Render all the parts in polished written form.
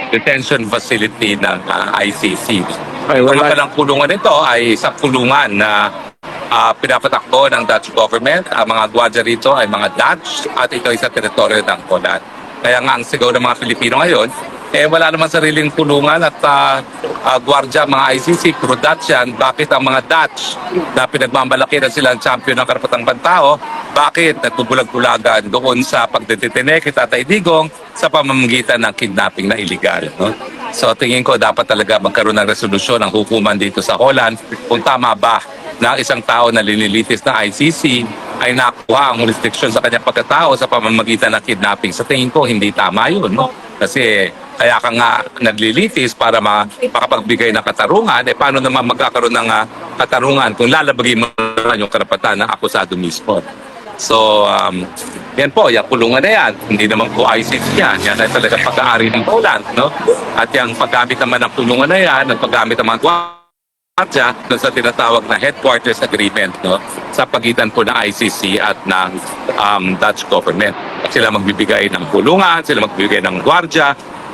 detention facility ng ICC. Ay, Ang wala. palang kulungan nito ay sa kulungan na pinapatakbo ng Dutch government. Ang mga gwardiya rito ay mga Dutch at ito ay sa teritoryo ng Poland. Kaya nga ang sigaw ng mga Pilipino ngayon, wala naman sariling kulungan at gwardiya, mga ICC, puro Dutch yan. Bakit ang mga Dutch na pinagmamalaki na silang champion ng karapatang pantao, bakit nagbubulag-bulagan doon sa pagdetene kay Tatay Digong sa pamamagitan ng kidnapping na illegal? No? So tingin ko dapat talaga magkaroon ng resolusyon ng hukuman dito sa Holland kung tama ba na isang tao na linilitis ng ICC ay nakuha ang jurisdiction sa kanyang pagkatao sa pamamagitan ng kidnapping. Sa tingin ko hindi tama yun. No? Kasi kaya ka nga naglilitis para makapagbigay ng katarungan, paano naman magkakaroon ng katarungan kung lalabagin mo yung karapatan ng akusado mismo? So, yan po, yung kulungan na yan. Hindi naman po ICC yan. Yan ay talaga pag-aari ng Poland, no? At yung paggamit naman ng kulungan na yan, ang paggamit ng mga gwardiya sa tinatawag na headquarters agreement, no? Sa pagitan po ng ICC at ng Dutch government. At sila magbibigay ng kulungan, sila magbibigay ng gwardiya,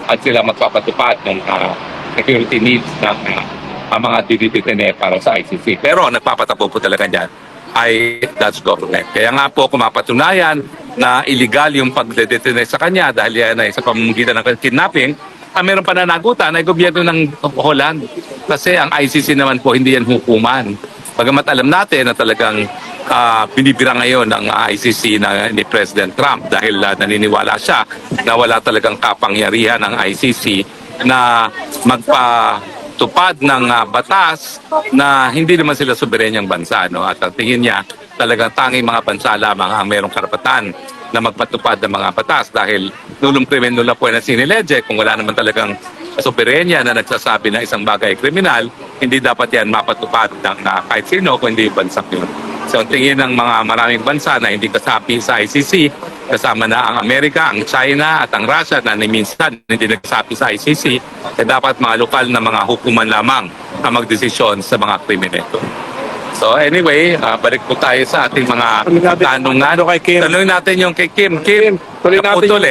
at sila magpapatupad ng security needs ng mga dinititene para sa ICC. Pero nagpapatapo po talaga dyan ay Dutch government. Kaya nga po kung mapatunayan na illegal yung pagdedetene sa kanya dahil yan ay sa pamamagitan ng kidnapping, meron pananagutan ay gobyerno ng Holland. Kasi ang ICC naman po hindi yan hukuman. Bagamat alam natin na talagang binibira ngayon ng ICC ni President Trump dahil naniniwala siya na wala talagang kapangyarihan ng ICC na magpatupad ng batas na hindi naman sila soberenyang bansa. No? At ang tingin niya talagang tanging mga bansa lamang ang mayroong karapatan na magpatupad ng mga batas dahil nulong krimen nula po na siniledye kung wala naman talagang soberenya na nagsasabi na isang bagay kriminal, hindi dapat yan mapatupad ng kahit sino kung hindi bansa yun. So tingin ng mga maraming bansa na hindi kasapi sa ICC, kasama na ang Amerika, ang China at ang Russia na minsan hindi nagsasapi sa ICC, dapat mga lokal na mga hukuman lamang ang magdesisyon sa mga krimen ito. So anyway, balik po tayo sa ating mga tanungan. Tanungin natin yung kay Kim. Kim, naputol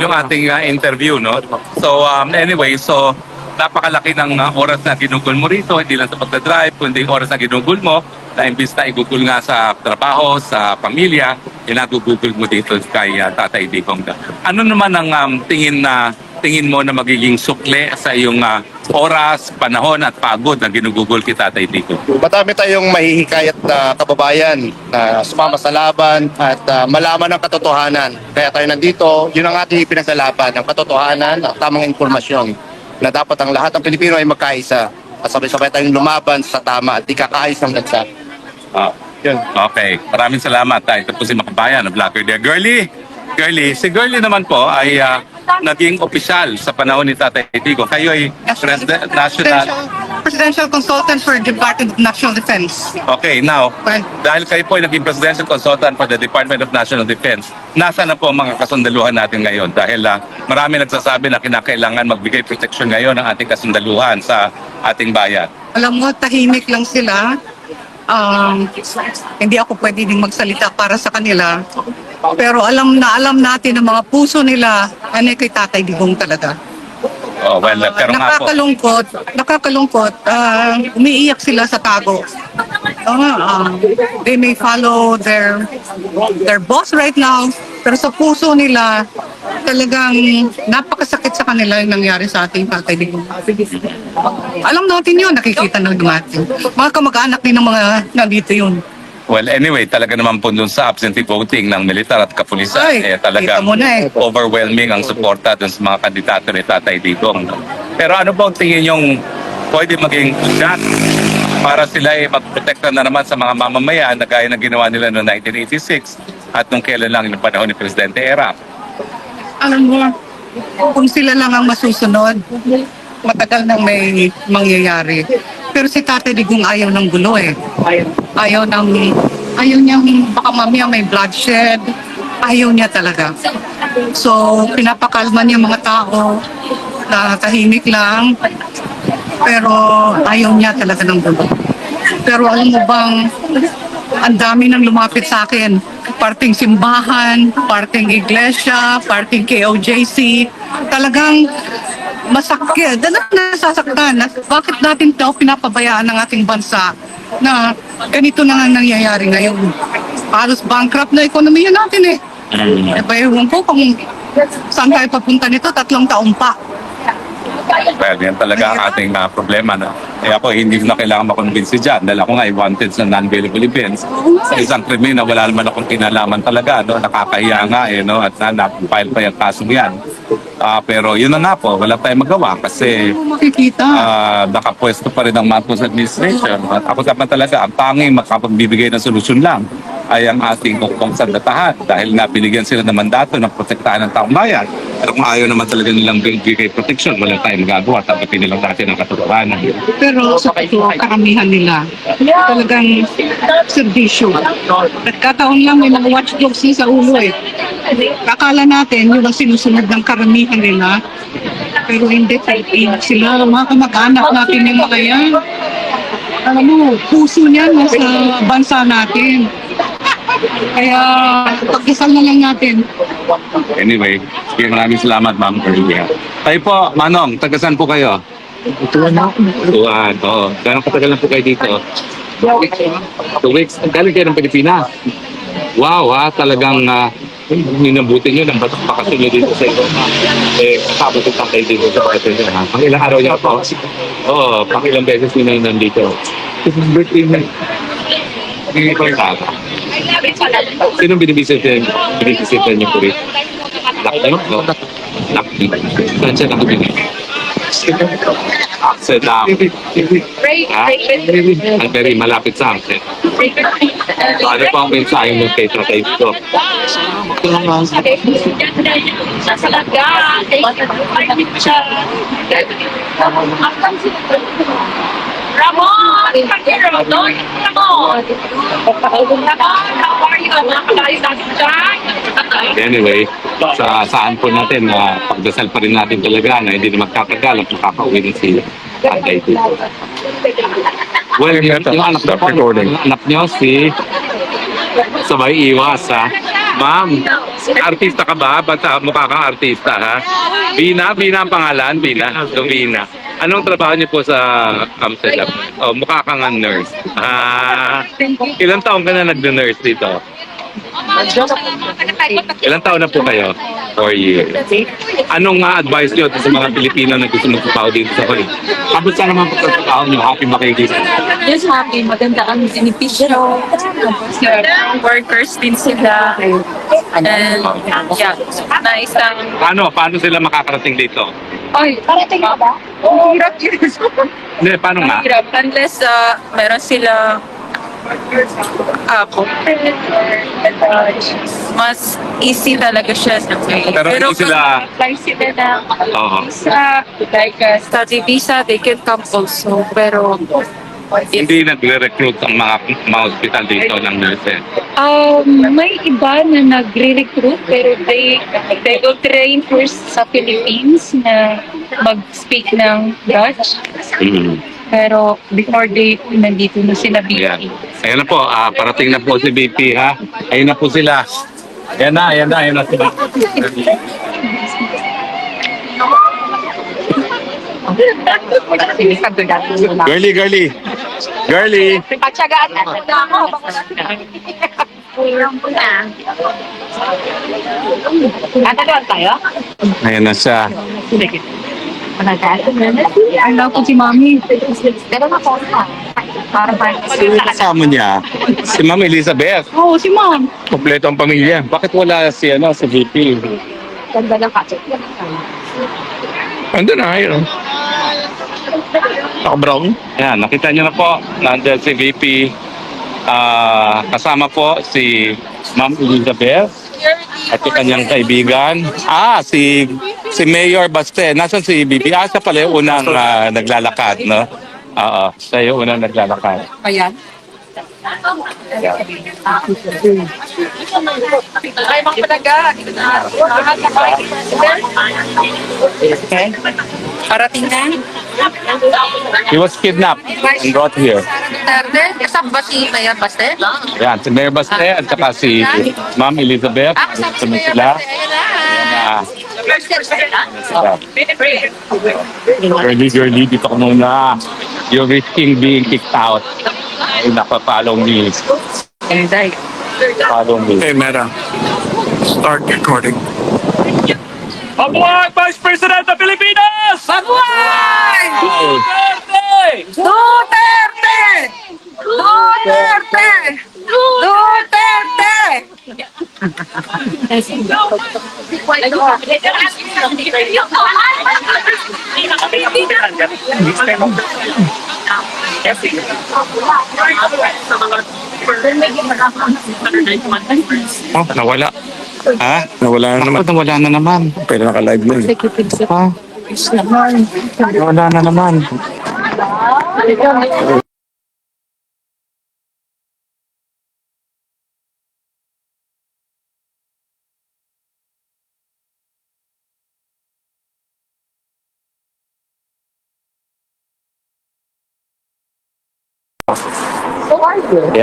yung ating interview, no? So anyway, so napakalaki ng oras na ginugol mo rito, hindi lang sa pagdadrive, kundi oras na ginugol mo, na imbis na igugol nga sa trabaho, sa pamilya, inagugugol mo dito kay Tatay Digong. Ano naman ang tingin mo na magiging sukle sa iyong oras, panahon at pagod na ginugugol kay Tatay Digong? Madami tayong mahihikayat na kababayan na sumama sa laban at malaman ang katotohanan. Kaya tayo nandito, yun ang ating ipinaglalaban, ang katotohanan at tamang informasyon na dapat ang lahat ng Pilipino ay magkaisa at sabay-sabay tayong lumaban sa tama at ikakaayos ng bansa. Yun. Okay, maraming salamat. Ito po si Makabayan ng Blacker Day. Si Girlie naman po ay naging opisyal sa panahon ni Tatay Digong. Kayo ay Presidential Consultant for Department of National Defense. Okay, now, Well, dahil kayo po ay naging Presidential Consultant for the Department of National Defense, nasa na po ang mga kasundaluhan natin ngayon? Dahil marami nagsasabi na kinakailangan magbigay protection ngayon ng ating kasundaluhan sa ating bayan. alam mo, tahimik lang sila. Hindi ako pwede ding magsalita para sa kanila. Pero alam natin ang mga puso nila, ano kay Tatay Digong talaga. Oh, well, pero nga po. Nakakalungkot, umiiyak sila sa tago. They may follow their boss right now, pero sa puso nila, talagang napakasakit sa kanila yung nangyari sa ating Tatay Digong. Alam natin yun, nakikita ng dumating. Mga kamag-anak din ng mga nandito yun. Well, anyway, talaga naman po dun sa absentee voting ng militar at kapulisan, Ay, talagang kita mo na overwhelming ang suporta dun sa mga kandidato ni Tatay Digong. Pero ano ba ang tingin yung pwede maging ugat para sila ay magprotekta na naman sa mga mamamayan na gaya ng ginawa nila noong 1986 at nung kailan lang yung panahon ni Presidente Erap? Alam mo, kung sila lang ang masusunod, matagal nang may mangyayari. Pero si Tatay Digong ayaw ng gulo eh. Ayaw niyang baka mamaya may bloodshed. Ayaw niya talaga. So, pinapakalma niya mga tao na tahimik lang. Pero ayaw niya talaga ng gulo. Pero alam mo bang, ang dami nang lumapit sa akin. Parting simbahan, parting iglesia, parting KOJC. talagang masakit. Nasasaktan. Bakit natin daw pinapabayaan ng ating bansa na ganito na nga nangyayari ngayon? Halos bankrupt na ekonomiya natin eh. Eh, ewan ko kung saan tayo papunta nito, 3 taon pa. Well, yan talaga ang ating problema. No? Kaya ako, hindi ko na kailangan makonvince dyan. Dahil ako nga ay wanted sa non-bailable events. Sa isang krimen na wala naman akong kinalaman talaga. No? Nakakahiya nga eh. No? At na-file pa yung kasong yan. Pero yun na nga po, wala tayong magawa kasi Makikita. nakapwesto pa rin ang Marcos administration. At ako naman talaga, ang tanging makapagbibigay ng solusyon lang ay ang ating kukong sandatahan dahil nga binigyan sila ng mandato ng protektahan ng taong bayan. Pero kung ayaw naman talaga nilang bigay protection, wala tayong magagawa. Tanggapin nilang natin ang katotohanan. Pero sa totoo, karamihan nila talagang serbisyo. Nagkataon lang may mga watchdogs sa ulo eh. Akala natin yun ang sinusunod ng karamihan nila. Pero hindi, Pilipino sila. Mga kamag-anak natin yung mga yan. Alam mo, puso niyan sa bansa natin. Kaya pagkasal na lang natin. Anyway, sige, maraming salamat, Ma'am Carlia. Kayo po, Manong, tagasan po kayo? Tuwan. Oo. Gano'ng katagal na po kayo dito? 2 weeks. Galing kayo ng Pilipinas. Wow, talagang minabuti nyo ng batok bakasyon nyo dito sa Europa. Kasama ko kayo dito sa bakasyon nyo. Pang ilang araw nyo po? Oo, pang ilang beses nyo na nandito. Birthday na. Hindi ko yung tata. Sinong binibisita niyo po rin? Lakdi? No? Lakdi. Saan siya nakabili? Akset na. Ang very malapit sa Akset. So, ano po ang mensahe mo kay Tatay Ito? Ramon! Ramon! Ramon! How are you? Nakakalayo natin dyan. Anyway, saan po natin na pagdasal pa rin natin talaga na hindi na magkatagal at makakauwi na si Tatay dito. Well, yung anak na po, anak niyo si Sabay Iwas, ha? Ma'am, artista ka ba? Ba't mukha kang artista, ha? Bina ang pangalan? Bina. So, Bina. Anong trabaho niyo po sa Amsterdam? Oh, mukha kang nurse. Ilang taon ka na nag-nurse dito? Ilang taon na po kayo? 4 years. Anong advice niyo sa mga Pilipino na gusto magtrabaho dito sa Korea? Kamusta naman po sa trabaho niyo? Happy ba kayo dito? Yes, happy. Maganda ang benepisyo. Workers din sila. And yeah, na isang... Paano sila makakarating dito? Ay, parating ka ba? Hirap yun. Hindi, paano nga? Hirap. Unless meron sila mas easy talaga siya. Pero hindi sila... apply sila na Oo. visa, like study visa, they can come also. Pero Hindi nagre-recruit ang mga hospital dito ng nurses. may iba na nagre-recruit pero they will train first sa Philippines na mag-speak ng Dutch. Pero before they nandito na sila Ayan. BP. Ayan na po, parating na po si BP, ha? Ayun na po sila. Ayan na sila. Girly. Pagtsagaan natin na ako. Doon tayo? Ayan na siya. Alam ko si Mami. Pero ako na. Para ba? Sino kasama niya? Si Ma'am Elizabeth. Oo, si Ma'am. Kompleto ang pamilya. Bakit wala si VP? Ganda ng katsok. Ando na, yun. Naka-brown? Ayan, nakita niyo na po. Nandiyan si VP. Kasama po si Ma'am Elizabeth at yung kanyang kaibigan. Si Mayor Baste. Nasaan si VP? Siya pala yung unang naglalakad, no? Oo, siya yung unang naglalakad. Ayan. Ay, mga palaga. Parating na. He was kidnapped and brought here. Duterte, kasama ba si Mayor Baste? Yan, si Mayor Baste at saka si Ma'am Elizabeth. Kasama si Sunod Mayor sila. Baste. Ayan na. Ayan na. Girly, dito ka muna. You're risking being kicked out. Ay, napapalaw me. Follow me. Okay, Meta. Start recording. Mabuhay Vice President ng Pilipinas! Mabuhay! Duterte! Duterte! Duterte! Duterte! Oh, nawala. Ha? Nawala na naman. Nawala na naman. Pero naka-live na eh. Ha? Nawala na naman.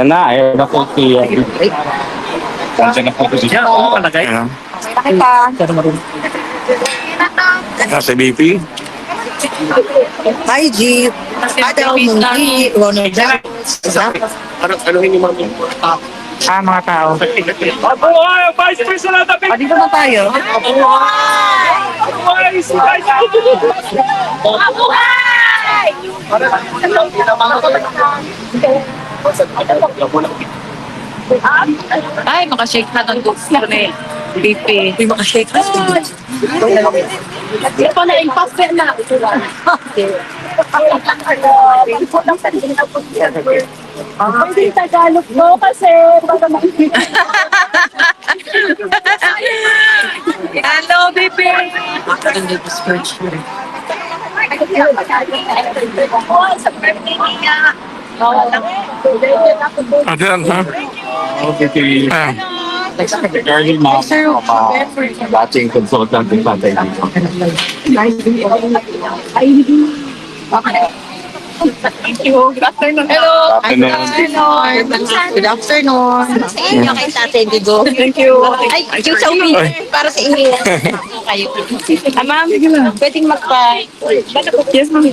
Ayan na po si... Nandiyan na po si... Ayan. Nasa BP. Hi, G. Adel Mungi, Ronald mga tao. Mabuhay ang Vice President ng Pilipinas! Dito na tayo. Mabuhay si Vice President! Ay, makashake na ng gusto na eh. BP. Makashake na. Ito na yung paper na. Hindi Tagalog mo kasi baka Hello, BP! sa birthday niya. Ayan, ha? Ayan. Girly, ma'am. Dating consultant ng Tatay dito. Thank you. Good afternoon. Hello. Good afternoon. Sa inyo kay Tatay Digo. Thank you. Ay, yung sa umitin para sa inyo. Kayo. Ma'am, pwedeng magpa... Yes, ma'am.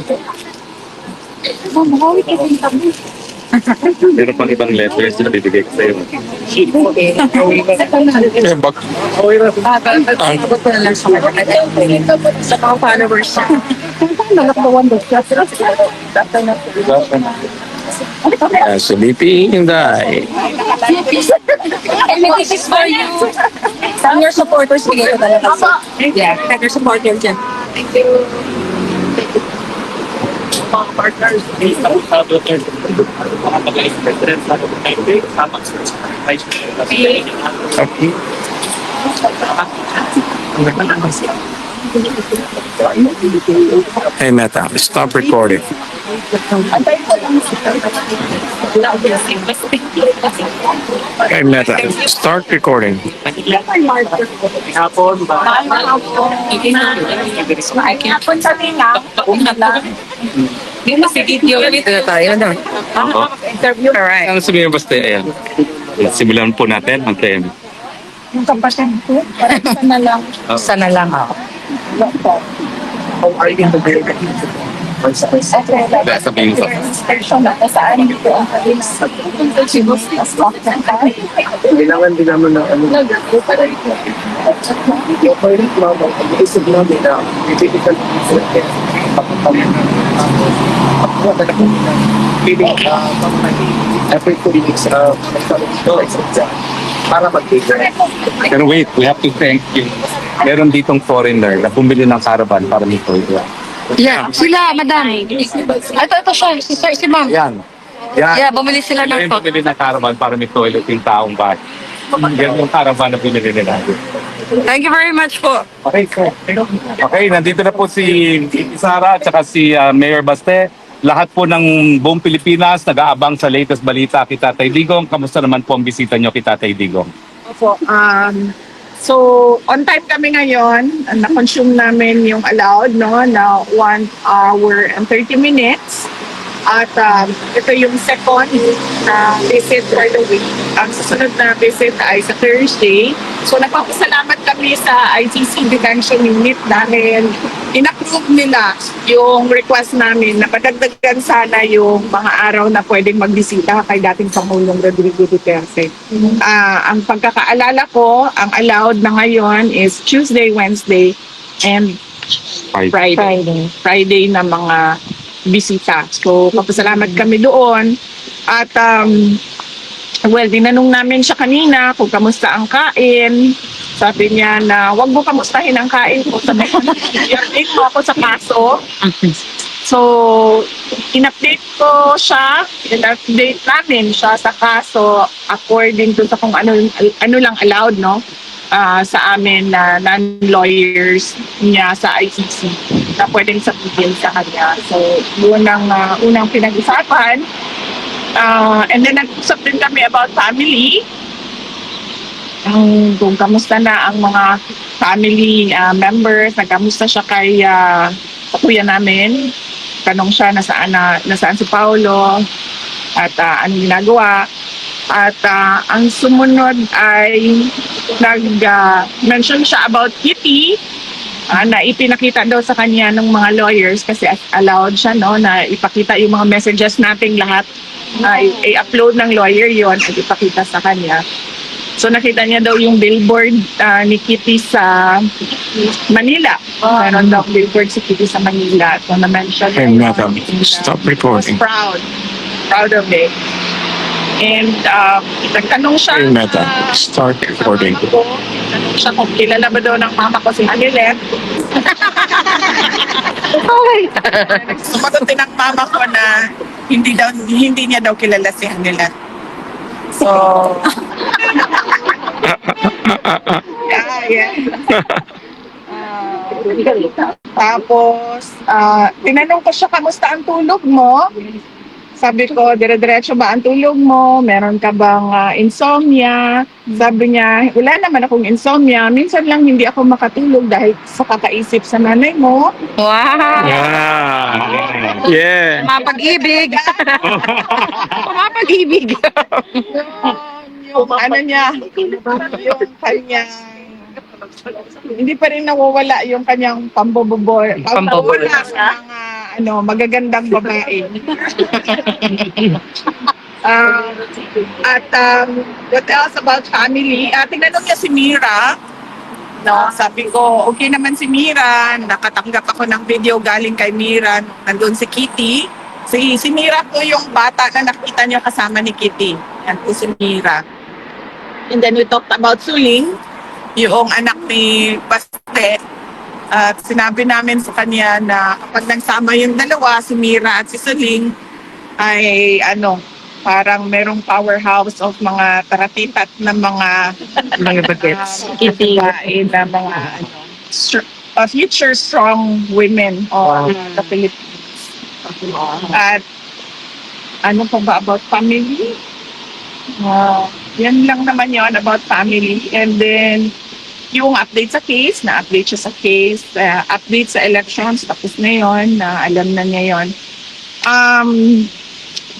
Mamahawi ka din tabi. Meron pang ibang letters na bibigay ko sa'yo. Ayan, bak. Sa mga followers. Sa BP, hindi. And this is for you. From your supporters, bigay ko talaga. Yeah, your supporters dyan. Thank you. Mga partners, sa Duterte, mga Vice President sa Duterte, kasama sa Vice President. Okay. Hey, Meta. Stop recording. Hey, Meta. Start recording. Hapon ba? Hapon sa tina. Hindi na si Gityo. Dito na tayo na. Interview. Alright. Ano sabihin basta? Ayan. Simulan po natin ang tema. Yung kapatid ko, parang sana lang. Sana lang ako. How are you in the day? Dahil sabihin ko. Station na saan dito ang kalis. Sigos na stock na tayo. Kailangan din naman ng ano. Nag-go pa rin ko. Yung parent mama, pag-isip namin na bibigyan ng feeling every 2 weeks para mag-bigay. Pero wait, we have to thank you. Meron ditong foreigner na bumili ng caravan para nito. Yeah, sila, madam. Ito siya, si ma'am. Yan. Yan. Yeah, bumili sila ng Yung bumili ng caravan para may toilet yung taong bahay. Yan yung caravan na binili nila. Thank you very much po. Okay, sir. Okay, nandito na po si Sara at saka si Mayor Baste. Lahat po ng buong Pilipinas nag-aabang sa latest balita kay Tatay Digong. Kamusta naman po ang bisita nyo kay Tatay Digong? Opo. So, on time kami ngayon. Na-consume namin yung allowed, no, na 1 hour and 30 minutes. At ito yung second na visit for the week. Ang susunod na visit ay sa Thursday. So nagpapasalamat kami sa ICC Detention Unit dahil in-approve nila yung request namin na padagdagan sana yung mga araw na pwedeng magbisita kay dating Pangulong Rodrigo Duterte. Ang pagkakaalala ko, ang allowed na ngayon is Tuesday, Wednesday, and Friday na mga bisita. So, papasalamat kami doon. At, dinanong namin siya kanina kung kamusta ang kain. Sabi niya na, wag mo kamustahin ang kain ko. Sabi ko, i-update mo ako sa kaso. So, in-update ko siya, in-update namin siya sa kaso according to sa kung ano lang allowed, no? Sa amin na non-lawyers niya sa ICC na pwedeng sabihin sa kanya. So, yun ang unang pinag-usapan. And then, nag-usap din kami about family. Kung kamusta na ang mga family members, nagkamusta siya kay sa kuya namin. Tanong siya nasaan si Paolo at anong ginagawa. At ang sumunod ay nag-mention siya about Kitty na ipinakita daw sa kanya ng mga lawyers kasi allowed siya na ipakita yung mga messages nating lahat. I-upload ng lawyer yon at ipakita sa kanya. So nakita niya daw yung billboard ni Kitty sa Manila. Meron daw billboard si Kitty sa Manila. So na-mention Hey, niya madam, yun. stop Was recording. proud of it. And nagtanong siya Hey, madam, start recording. Nagtanong siya kung kilala ba daw ng mama ko si Anilet. Sumagot din ang mama ko na hindi niya daw kilala si Anilet. So, yeah. Tapos, tinanong ko siya, kamusta ang tulog mo? Sabi ko, dire-diretso ba ang tulog mo? Meron ka bang insomnia? Sabi niya, wala naman akong insomnia. Minsan lang hindi ako makatulog dahil sa kakaisip sa nanay mo. Wow! Yeah. Mapag-ibig! Mapag-ibig! Yung ano niya, yung kanyang, hindi pa rin nawawala yung kanyang pambobobor. Pambobor sa mga magagandang babae. What else about family? Tinanong niya si Mira. No, sabi ko, okay naman si Mira. Nakatanggap ako ng video galing kay Mira. Nandun si Kitty. Si Mira po yung bata na nakita niya kasama ni Kitty. Yan po si Mira. And then we talked about Suling, yung anak ni Baste. At sinabi namin sa kanya na kapag nagsama yung dalawa, si Mira at si Suling, ay parang merong powerhouse of mga taratitat na mga bagets. Babae na mga future strong women of the Philippines. At ano pa ba about family? Yan lang naman yon about family. And then, yung update sa case, na-update siya sa case, update sa elections, tapos na yun, alam na niya yun.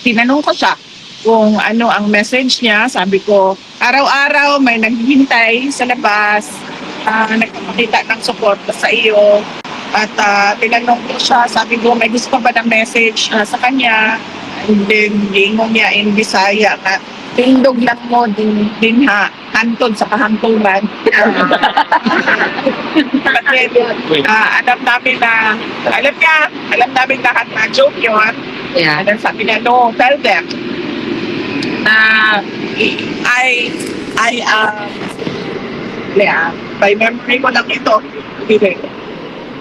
Tinanong ko siya kung ano ang message niya. Sabi ko, araw-araw may naghihintay sa labas, nagpapakita ng suporta sa iyo. At tinanong ko siya, sabi ko, may gusto pa ba ng message sa kanya? And then, gingon niya in Bisaya na, tindog lang mo din hantod sa kahantungan. Alam namin lahat na joke yun. Yeah. And then sabi niya, no, tell them na by memory ko lang ito.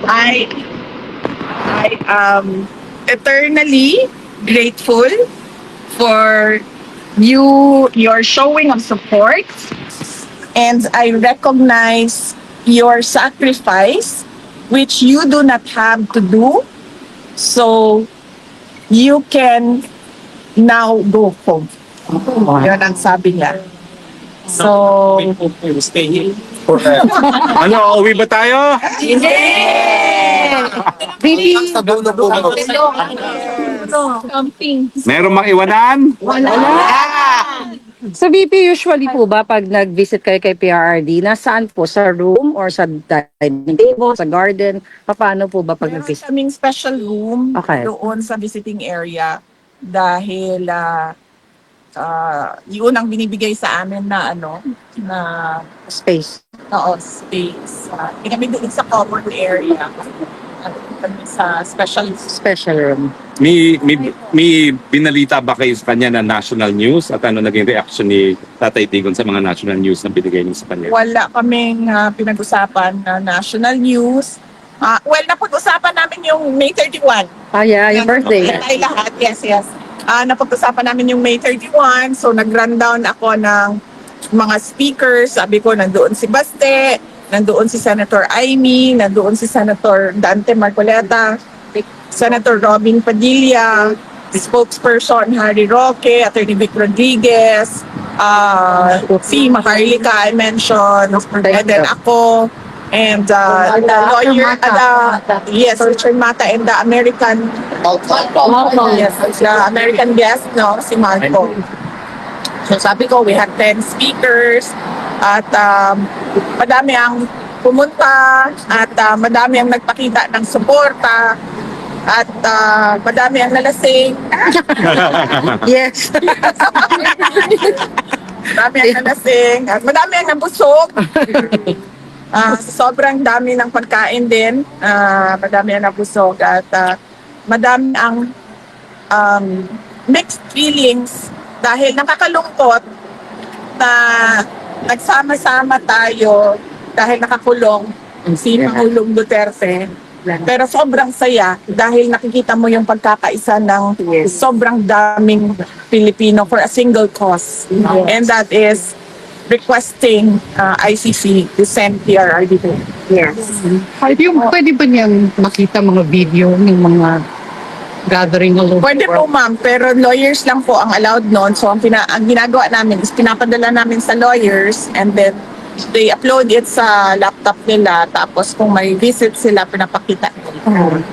I am eternally grateful for your showing of support, and I recognize your sacrifice, which you do not have to do, so you can now go home. Yun ang sabi niya. So, Ano, uwi ba tayo? Hindi! Sa dulo po. Camping. Meron mang iwanan? Sa VP, usually po ba pag nag-visit kayo kay PRRD, nasaan po? Sa room or sa dining table, sa garden? Paano po ba pag Meron nag-visit? kaming special room Okay. doon sa visiting area dahil yun ang binibigay sa amin na na Space. space. Kami doon sa common area. Kami sa special Special room. May binalita ba kayo sa kanya na national news at ano naging reaction ni Tatay Digong sa mga national news na binigay niyo sa kanya? Wala kaming pinag-usapan na national news. Well, napag-usapan namin yung May 31. Yeah, yung birthday. Tayo lahat, yes. Napag-usapan namin yung May 31. So, nag-rundown ako ng mga speakers. Sabi ko, nandoon si Baste, nandoon si Senator Amy, nandoon si Senator Dante Marcoleta, Senator Robin Padilla, spokesperson Harry Roque, Attorney Vic Rodriguez, si Maharlika I mentioned, and then ako, and the lawyer, yes, Richard Mata, and the American, yes, the American guest, si Marco. So sabi ko, we had 10 speakers at madami ang pumunta at madami ang nagpakita ng suporta at madami ang nalasing. Yes. Madami ang nalasing at madami ang nabusog. Sobrang dami ng pagkain din. Madami ang nabusog at madami ang mixed feelings dahil nakakalungkot na nagsama-sama tayo dahil nakakulong si Pangulong Duterte. Pero sobrang saya dahil nakikita mo yung pagkakaisa ng sobrang daming Pilipino for a single cause. And that is requesting ICC to send PRRD. Yes. Pwede ba niyang makita mga video ng mga gathering all over Pwede the po world? ma'am, pero lawyers lang po ang allowed noon. So ang ginagawa namin is pinapadala namin sa lawyers and then they upload it sa laptop nila. Tapos kung may visit sila, pinapakita nila.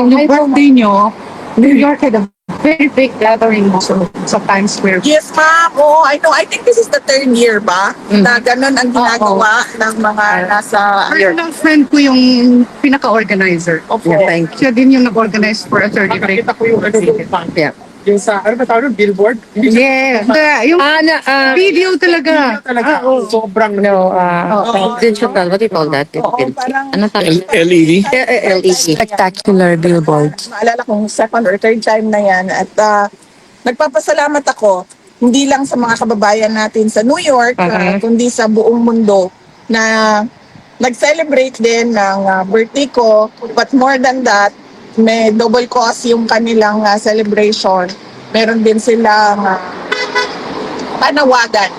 Yung birthday niyo, New York had a very big gathering also sa Times Square. Yes ma'am, I know. I think this is the third year ba? Na ganun ang ginagawa ng mga nasa... Personal friend ko yung pinaka-organizer. Opo. Yeah, thank you. Siya din yung nag-organize for a 30 day. Nakita ko yung Yeah. yung sa, ano ba tawag doon? Billboard? Yeah. Yung video talaga. Talaga, sobrang Digital, what do you call that? Oo, parang... Ano tawag? LED? LED. Spectacular billboards. Maalala kong second or third time na yan at nagpapasalamat ako hindi lang sa mga kababayan natin sa New York kundi sa buong mundo na nag-celebrate din ng birthday ko, but more than that may double cause yung kanilang celebration. Meron din silang panawagan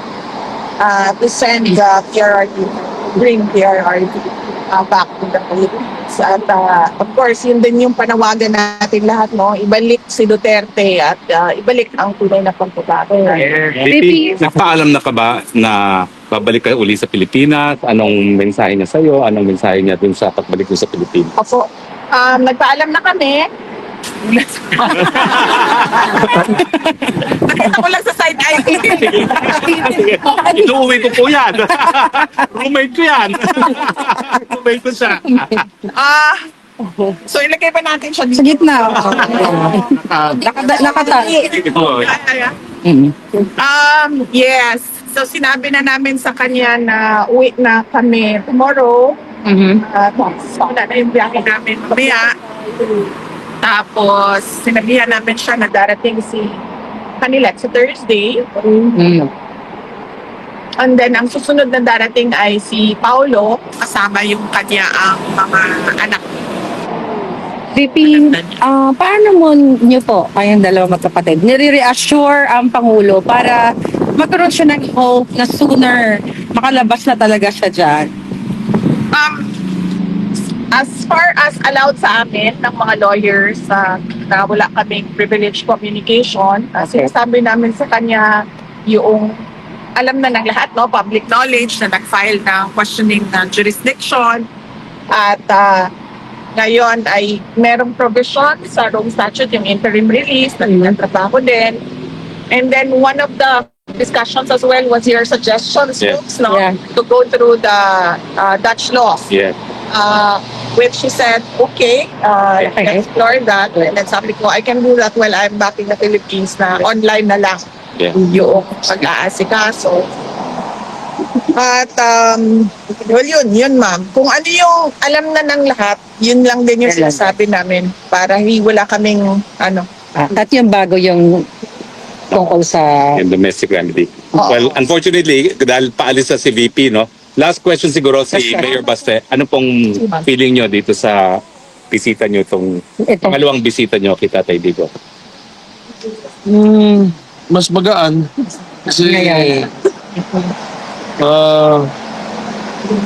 to send PRRD, bring PRRD back to the Philippines. At of course, yun din yung panawagan natin lahat, no? Ibalik si Duterte at ibalik ang tunay na pagbabago. VP, nagpaalam na ka ba na babalik kayo uli sa Pilipinas? Anong mensahe niya sa'yo? Anong mensahe niya dun sa pagbalik ko sa Pilipinas? Opo, nagpaalam na kami. Nakita ko lang sa side eye. Inuuwi ko po yan. Roommate ko yan. Roommate ko siya. So ilagay pa natin siya Sa dito. gitna. Nakatayo. Ito. Yes. So sinabi na namin sa kanya na uwi na kami tomorrow. Wala na yung biyahe namin mamaya. Tapos sinabihan namin siya na darating si kanila sa Thursday. And then ang susunod na darating ay si Paulo kasama yung kanya ang mga anak. VP, paano mo niyo po, kayong dalawa magkapatid, nire-reassure ang Pangulo para magkaroon siya ng hope na sooner makalabas na talaga siya dyan? As far as allowed sa amin ng mga lawyers na wala kaming privileged communication, sinasabi namin sa kanya yung alam na ng lahat, no, public knowledge na nag-file ng questioning ng jurisdiction at ngayon ay merong provision sa Rome Statute, yung interim release, na tinatrabaho din. And then one of the discussions as well was your suggestions, Yeah. folks, no? Yeah. To go through the Dutch law. Yeah. Which she said, okay, explore that. And then sabi ko, I can do that while I'm back in the Philippines na online na lang Yeah. yung pag-aasikaso. At, well, yun ma'am. Kung ano yung alam na ng lahat, yun lang din yung sinasabi namin para wala kaming, At yung bago yung tungkol sa... And domestic remedy. Oo. Well, unfortunately, dahil paalis na si VP, no? Last question siguro si Yes, sir. Mayor Baste. Ano pong feeling nyo dito sa bisita nyo, itong Ito. pangalawang bisita nyo kay Tatay Digo? Mas magaan. Kasi, Ngayon.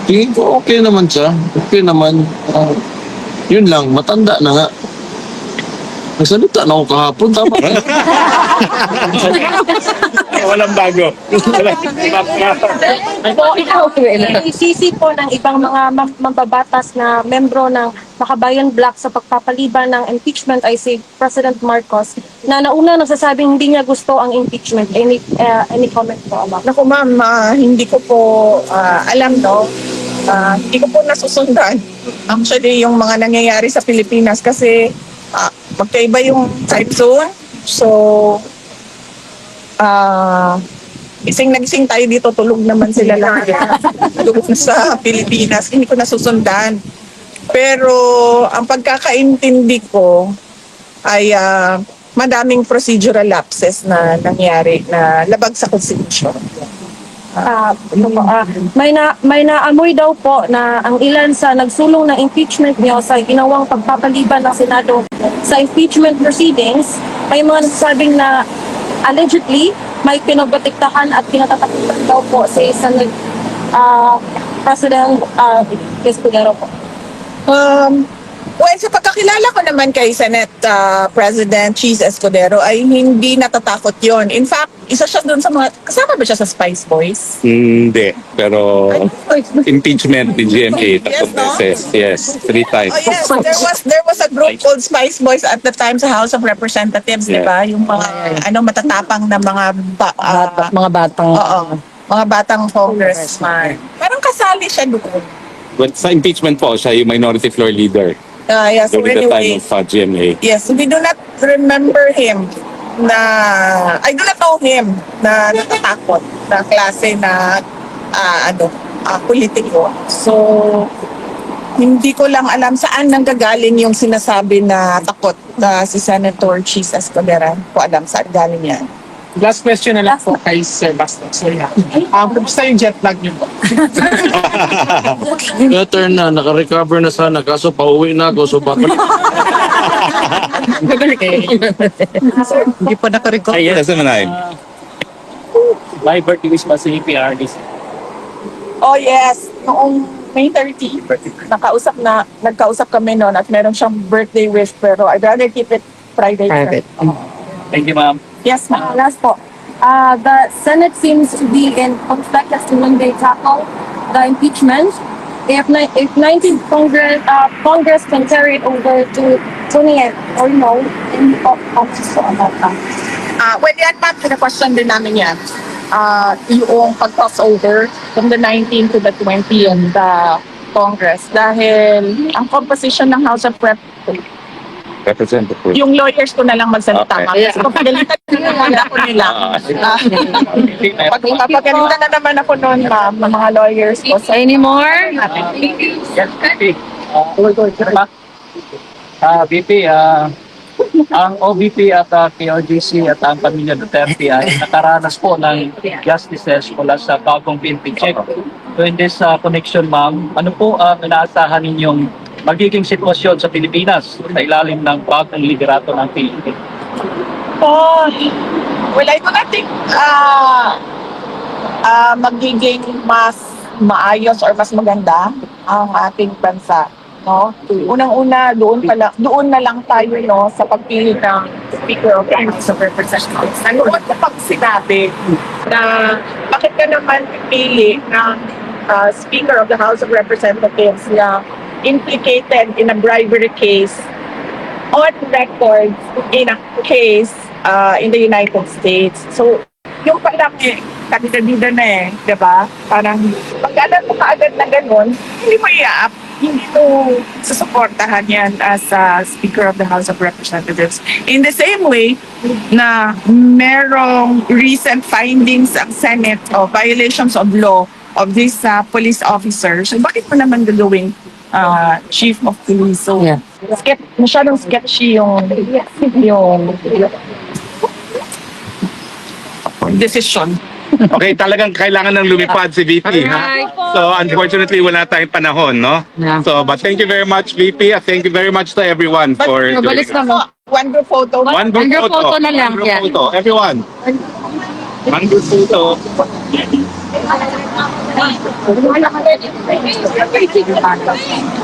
tingin ko okay naman siya. Okay naman. Yun lang, matanda na nga. Nagsalita na ako kahapon, tama. Walang bago. Isisi po ng ibang mga mambabatas na membro ng Makabayan Bloc sa pagpapaliban ng impeachment ay si President Marcos na nauna nagsasabing hindi niya gusto ang impeachment. Any comment po about? naku ma'am, hindi ko po alam, no? Hindi ko po nasusundan. Actually, yung mga nangyayari sa Pilipinas kasi magkaiba yung time zone. So, ising nagising tayo dito, tulog naman sila lahat. Tulog sa Pilipinas, hindi ko nasusundan. Pero ang pagkakaintindi ko ay madaming procedural lapses na nangyari na labag sa Constitution. May naamoy daw po na ang ilan sa nagsulong ng impeachment niyo sa ginawang pagpapaliban ng Senado sa impeachment proceedings, may mga nagsasabing na allegedly may pinabatiktahan at pinatatakutan daw po si Senate President Escudero po. Well, sa pagkakilala ko naman kay Senate President Cheese Escudero ay hindi natatakot yon. In fact, isa siya doon sa mga, kasama ba siya sa Spice Boys? Hindi. Pero impeachment ni GMA, tatlong Yes, no? beses. Yes, 3 times. Oh yes, there was a group called Spice Boys at the time sa House of Representatives, di ba? Yung mga matatapang na mga mga batang... oo, mga batang congressman. Parang kasali siya doon. But sa impeachment po, siya yung minority floor leader Yes, so during the anyway. time of GMA. Yes, we do not remember him I do not know him na natatakot na klase na politiko. So, hindi ko lang alam saan nanggagaling yung sinasabi na takot na si Senator Cheese Escudero. Hindi ko alam saan galing yan. Last question na lang po kay Sir Basta. Sorry ha. Kumusta yung jet lag niyo po? Better na, naka-recover na sana. Kaso pauwi na ako, so baka Hindi pa nakarecord. Yes. Yes, naman ay. My birthday wish pa sa APRDC. Oh yes, noong May 30, nagkausap kami noon at meron siyang birthday wish pero I'd rather keep it private. Thank you, ma'am. Yes, ma'am. Last po. The Senate seems to be in conflict as to when they tackle the impeachment. If 19th Congress can carry it over to 20th or no, any options po about that? Well, yan ma'am, question din namin yan. Yung pag-crossover from the 19th to the 20th Congress. Dahil ang composition ng House of Representative. yung lawyers ko na lang magsalita. Okay. Ma'am. Kasi pagalitan naman ako nila. Pagalitan na naman ako noon, ma'am, ng mga lawyers ko. So, Any more? VP, ang OVP at PRGC at ang pamilya Duterte ay nakaranas po ng justices mula sa bagong PNP check. So in this connection, ma'am, ano po ang inaasahan ninyong magiging sitwasyon sa Pilipinas sa ilalim ng bagong liderato ng PNP? well, I do not think magiging mas maayos or mas maganda ang ating bansa. No? Unang-una, doon na lang tayo no, sa pagpili ng Speaker of the House of Representatives. Nanood na pag sinabi na bakit ka naman pipili ng Speaker of the House of Representatives na implicated in a bribery case on record in a case in the United States. So, yung palang kanida-bida na di ba? Parang pag-alam mo kaagad na ganun, hindi mo i-up, hindi mo susuportahan yan as Speaker of the House of Representatives. In the same way na merong recent findings ang Senate of violations of law of these police officers, so bakit mo naman gagawing chief of police? So, masyadong sketchy yung decision. Okay, talagang kailangan ng lumipad si VP. Ha? So, unfortunately, wala tayong panahon, no? So, but thank you very much, VP. Thank you very much to everyone for joining us. One group photo. One group photo. na lang, One group photo. Everyone. One group photo.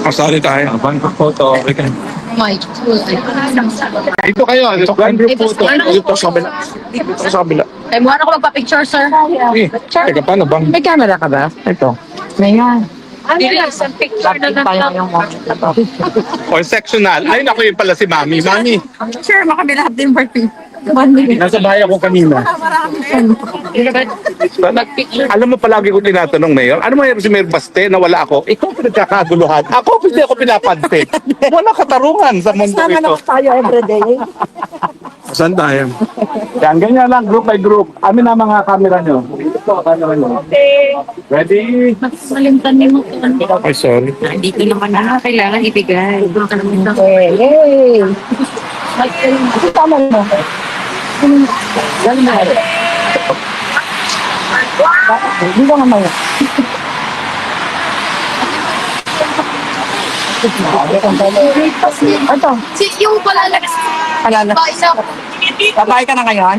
Kasali tayo. One group photo. Dito kayo. One group photo. Dito sa kabila. Dito sa kabila. Ay, mo ako magpa-picture, sir. Eh, teka, paano bang? May camera ka ba? Ito. Isang picture na lang. Or sectional. Ay, naku, yun pala si Mami. Mami, Sure, makabila din birthday. 1 minute. nasa bahay ako kanina. Mag-picture. Alam mo, palagi ko tinatanong, Mayor, ano mayroon si Mayor Baste na wala ako? Ikaw pinagkakaguluhan. Ako, hindi ako pinapansin. Wala katarungan sa mundo ito. tayo everyday. Saan tayo? Yan, ganyan lang, group by group. Amin na mga camera nyo. Ito, camera nyo. Ready? Malimtan mo ito. Ay, sorry. Dito naman na kailangan ibigay. Hey! Tama mo. Hindi ko nga maya. Ito. Yung palalakas. Alala. Babae ka na ngayon?